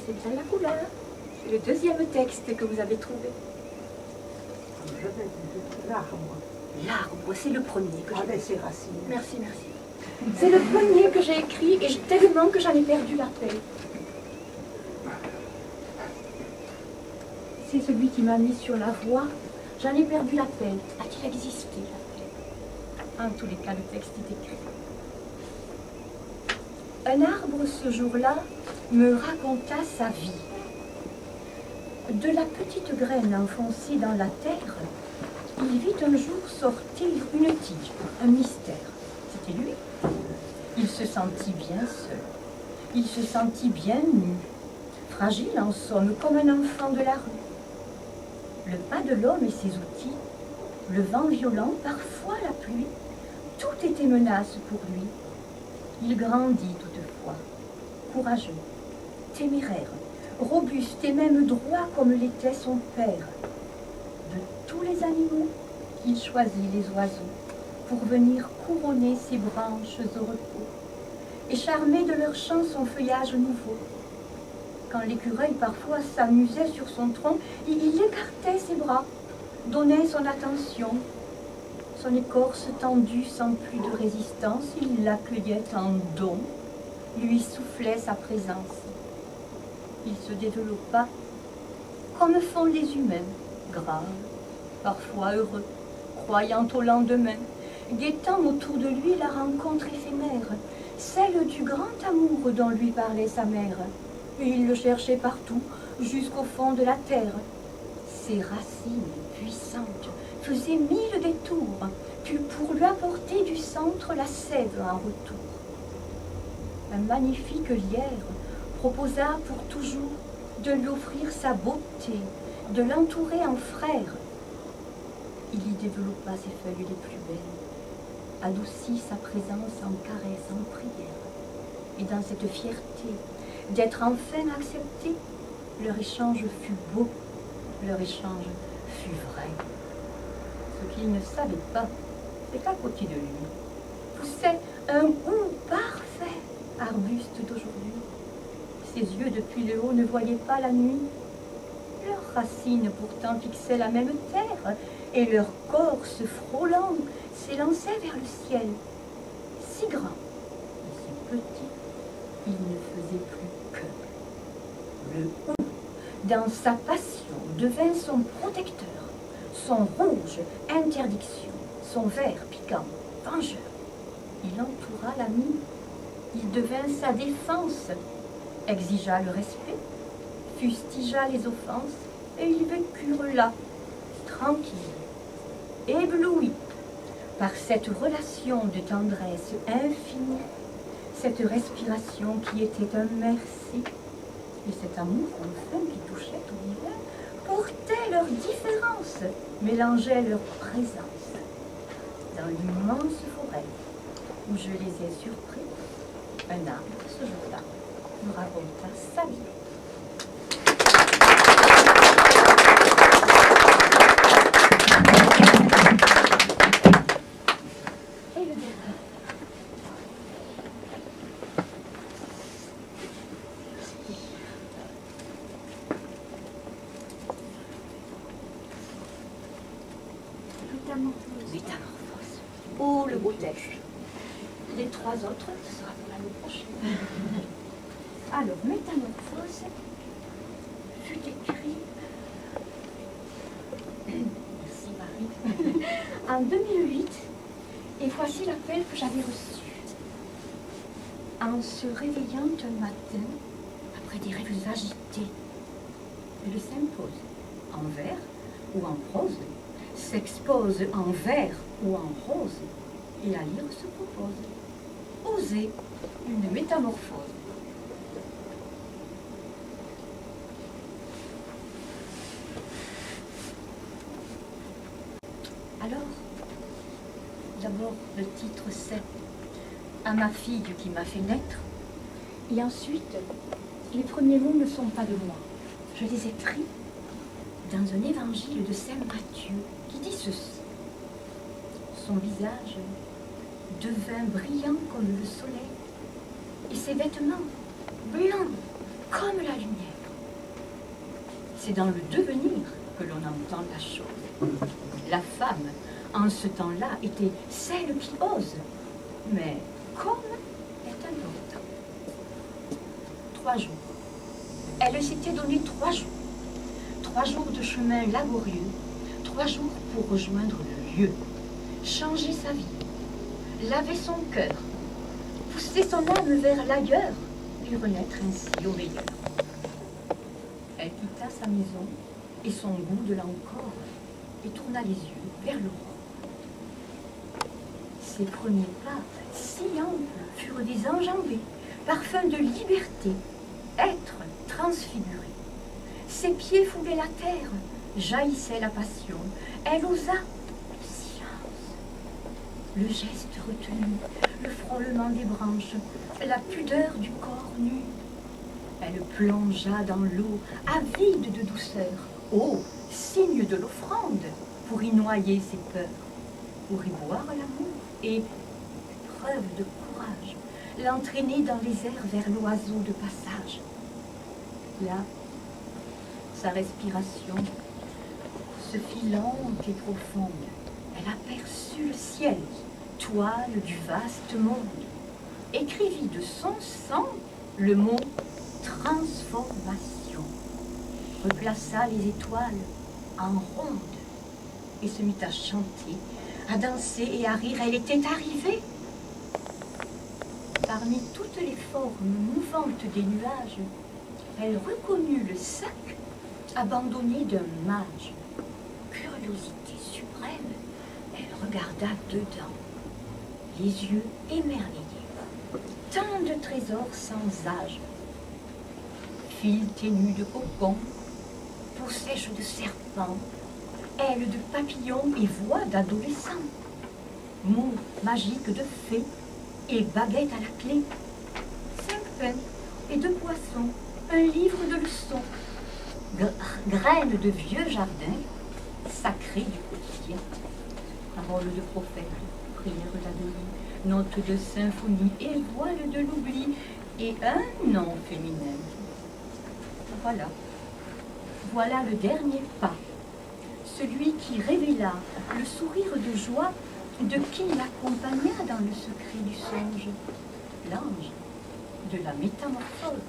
c'est bien la couleur. C'est le deuxième texte que vous avez trouvé. L'arbre. L'arbre, c'est le premier que j'ai Avec ses racines. Merci, merci. C'est le premier que j'ai écrit et tellement que j'en ai perdu la peine. C'est celui qui m'a mis sur la voie. J'en ai perdu la peine. A-t-il existé la peine? En tous les cas, le texte est écrit. Un arbre, ce jour-là, me raconta sa vie. De la petite graine enfoncée dans la terre, il vit un jour sortir une tige, un mystère. C'était lui. Il se sentit bien seul. Il se sentit bien nu. Fragile en somme, comme un enfant de la rue. Le pas de l'homme et ses outils, le vent violent, parfois la pluie, tout était menace pour lui. Il grandit toutefois, courageux, téméraire, robuste et même droit comme l'était son père. De tous les animaux, il choisit les oiseaux pour venir couronner ses branches au repos et charmer de leur chant son feuillage nouveau. Quand l'écureuil parfois s'amusait sur son tronc, il écartait ses bras, donnait son attention. Son écorce tendue sans plus de résistance, il l'accueillait en don, lui soufflait sa présence. Il se développa comme font les humains, graves, parfois heureux, croyant au lendemain, guettant autour de lui la rencontre éphémère, celle du grand amour dont lui parlait sa mère. Et il le cherchait partout, jusqu'au fond de la terre. Ses racines puissantes faisaient 1000 détours pour lui apporter du centre la sève en retour. Un magnifique lierre proposa pour toujours de lui offrir sa beauté, de l'entourer en frère. Il y développa ses feuilles les plus belles, adoucit sa présence en caresse, en prière. Et dans cette fierté d'être enfin accepté, leur échange fut beau, leur échange fut vrai. Ce qu'il ne savait pas, c'est qu'à côté de lui poussait un goût parfait, arbuste d'aujourd'hui. Ses yeux depuis le haut ne voyaient pas la nuit. Leurs racines pourtant fixaient la même terre, et leur corps se frôlant s'élançait vers le ciel. Si grand et si petit, il ne faisait plus que. Le haut, dans sa passion, devint son protecteur, son rouge, interdiction, son vert, piquant, vengeur. Il entoura l'ami, il devint sa défense, exigea le respect, fustigea les offenses, et ils vécurent là, tranquilles, éblouis par cette relation de tendresse infinie, cette respiration qui était un merci, et cet amour enfin qui touchait tout l'hiver, portait leur différence, mélangeait leur présence. Dans l'immense forêt où je les ai surpris, un arbre, ce jour-là, me raconta sa vie. Et le dernier. Métamorphose. Oh, le beau texte. Les 3 autres, ce sera pour l'année prochaine. Alors, Métamorphose fut écrit, merci Marie, en 2008, et voici l'appel que j'avais reçu. En se réveillant un matin, après des rêves agités, elle s'impose en vers ou en prose, s'expose en vers ou en rose, et à lire se propose. Oser une métamorphose. Alors, d'abord le titre c'est « À ma fille qui m'a fait naître », et ensuite, les premiers mots ne sont pas de moi. Je les ai pris dans un évangile de Saint Matthieu qui dit ceci. Son visage devint brillant comme le soleil, et ses vêtements blancs comme la lumière. C'est dans le devenir que l'on entend la chose. La femme, en ce temps-là, était celle qui ose, mais comme est important. 3 jours. Elle s'était donné 3 jours. 3 jours de chemin laborieux, 3 jours pour rejoindre le lieu, changer sa vie, laver son cœur, pousser son âme vers l'ailleurs et renaître ainsi au meilleur. Elle quitta sa maison et son goût de l'encore et tourna les yeux vers le roi. Ses premiers pas, si amples, furent des enjambées, parfum de liberté, être transfiguré. Ses pieds foulaient la terre, jaillissait la passion. Elle osa le silence, le geste retenu, le frôlement des branches, la pudeur du corps nu. Elle plongea dans l'eau, avide de douceur, eau, signe de l'offrande, pour y noyer ses peurs, pour y boire l'amour et, preuve de courage, l'entraîner dans les airs vers l'oiseau de passage. Là, sa respiration se fit lente et profonde. Elle aperçut le ciel, toile du vaste monde, écrivit de son sang le mot transformation, replaça les étoiles en ronde et se mit à chanter, à danser et à rire. Elle était arrivée. Parmi toutes les formes mouvantes des nuages, elle reconnut le sac abandonné d'un mage. Curiosité suprême, elle regarda dedans, les yeux émerveillés. Tant de trésors sans âge, fils ténus de cocon, peau sèche de serpent, ailes de papillon et voix d'adolescent, mots magiques de fées et baguettes à la clé, 5 pains et 2 poissons, un livre de leçons, graines de vieux jardin, sacrées du quotidien, paroles de prophète, prières d'Adonis, notes de symphonie et voile de l'oubli, et un nom féminin. Voilà, voilà le dernier pas, celui qui révéla le sourire de joie de qui l'accompagna dans le secret du songe, l'ange de la métamorphose.